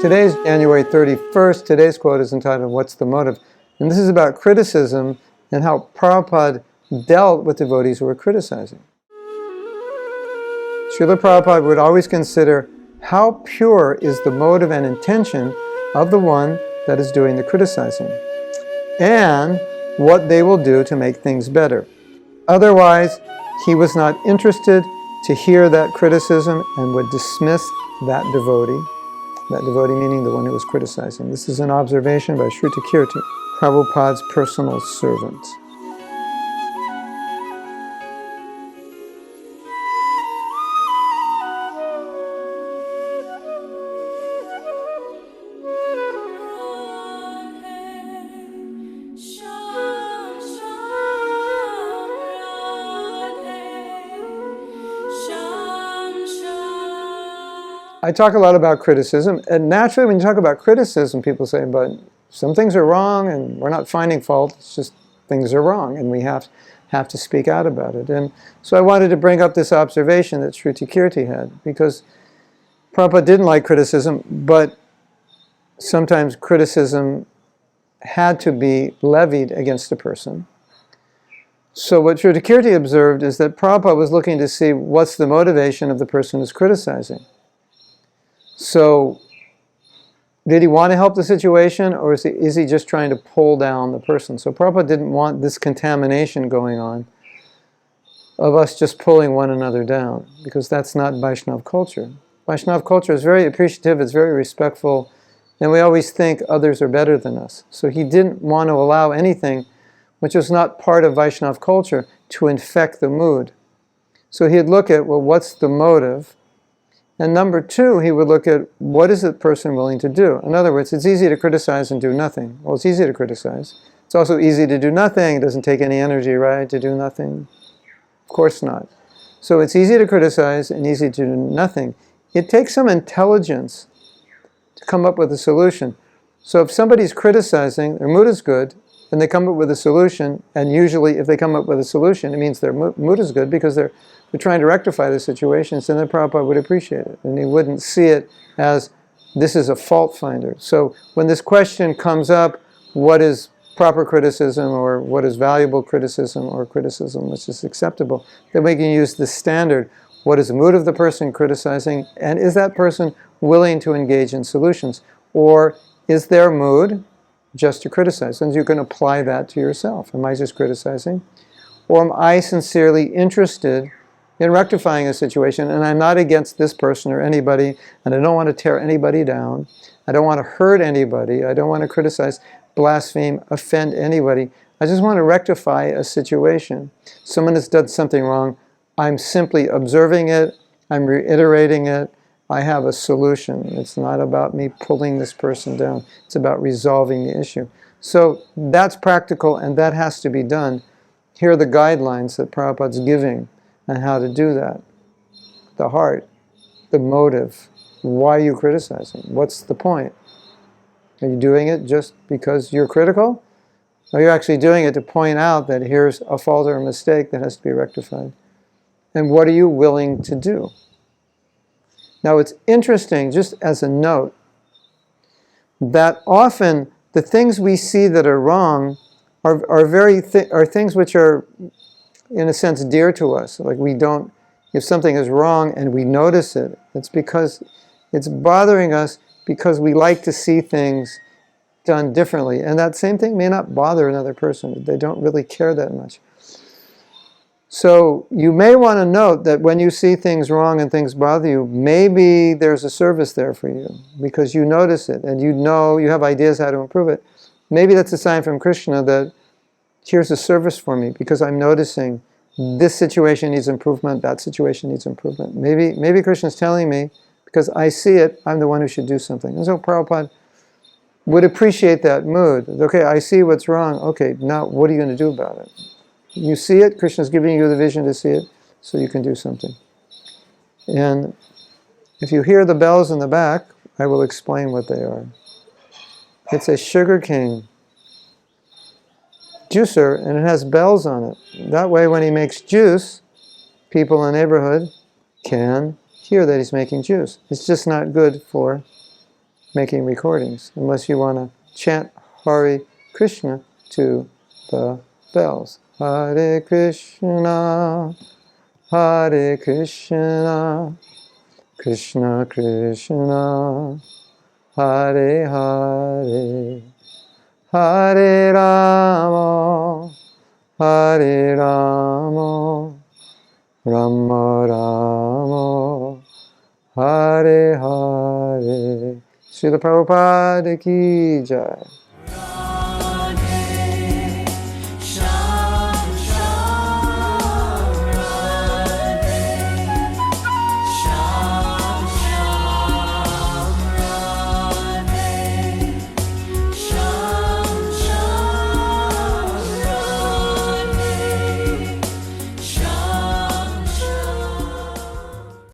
Today's January 31st. Today's quote is entitled, "What's the Motive?" And this is about criticism and how Prabhupada dealt with devotees who were criticizing. Srila Prabhupada would always consider how pure is the motive and intention of the one that is doing the criticizing, and what they will do to make things better. Otherwise, he was not interested to hear that criticism and would dismiss that devotee meaning the one who was criticizing. This is an observation by Sruta Kirti, Prabhupada's personal servant. I talk a lot about criticism, and naturally when you talk about criticism, people say, but some things are wrong and we're not finding fault, it's just things are wrong and we have to speak out about it. And so I wanted to bring up this observation that Sruta Kirti had, because Prabhupada didn't like criticism, but sometimes criticism had to be levied against a person. So what Sruta Kirti observed is that Prabhupada was looking to see what's the motivation of the person who's criticizing. So, did he want to help the situation, or is he just trying to pull down the person? So Prabhupada didn't want this contamination going on of us just pulling one another down, because that's not Vaishnava culture. Vaishnava culture is very appreciative, it's very respectful, and we always think others are better than us. So he didn't want to allow anything which was not part of Vaishnava culture to infect the mood. So he'd look at, well, what's the motive? And number two, he would look at what is the person willing to do. In other words, it's easy to criticize and do nothing. Well, it's easy to criticize. It's also easy to do nothing. It doesn't take any energy, right, to do nothing? Of course not. So it's easy to criticize and easy to do nothing. It takes some intelligence to come up with a solution. So if somebody's criticizing, their mood is good, and they come up with a solution, and usually if they come up with a solution, it means their mood is good because they're trying to rectify the situation, so then Prabhupada would appreciate it. And he wouldn't see it as, this is a fault finder. So when this question comes up, what is proper criticism, or what is valuable criticism, or criticism which is acceptable, then we can use the standard. What is the mood of the person criticizing, and is that person willing to engage in solutions? Or is their mood just to criticize? And you can apply that to yourself. Am I just criticizing? Or am I sincerely interested in rectifying a situation, and I'm not against this person or anybody, and I don't want to tear anybody down, I don't want to hurt anybody, I don't want to criticize, blaspheme, offend anybody, I just want to rectify a situation. Someone has done something wrong, I'm simply observing it, I'm reiterating it, I have a solution. It's not about me pulling this person down, it's about resolving the issue. So that's practical, and that has to be done. Here are the guidelines that Prabhupada's giving and how to do that. The heart, the motive. Why are you criticizing? What's the point? Are you doing it just because you're critical? Or are you actually doing it to point out that here's a fault or a mistake that has to be rectified? And what are you willing to do? Now it's interesting, just as a note, that often the things we see that are wrong are things which are, in a sense, dear to us. Like we don't, if something is wrong and we notice it, it's because it's bothering us because we like to see things done differently. And that same thing may not bother another person. They don't really care that much. So you may want to note that when you see things wrong and things bother you, maybe there's a service there for you because you notice it and you know, you have ideas how to improve it. Maybe that's a sign from Krishna that here's a service for me because I'm noticing this situation needs improvement, that situation needs improvement. Maybe Krishna's telling me because I see it, I'm the one who should do something. And so Prabhupada would appreciate that mood. Okay, I see what's wrong. Okay, now what are you going to do about it? You see it, Krishna's giving you the vision to see it, so you can do something. And if you hear the bells in the back, I will explain what they are. It's a sugarcane juicer, and it has bells on it. That way, when he makes juice, people in the neighborhood can hear that he's making juice. It's just not good for making recordings, unless you want to chant Hare Krishna to the bells. Hare Krishna, Hare Krishna, Krishna Krishna, Hare Hare, Hare Rama, Hare Rama, Rama Rama, Hare Hare. Srila Prabhupada ki jai.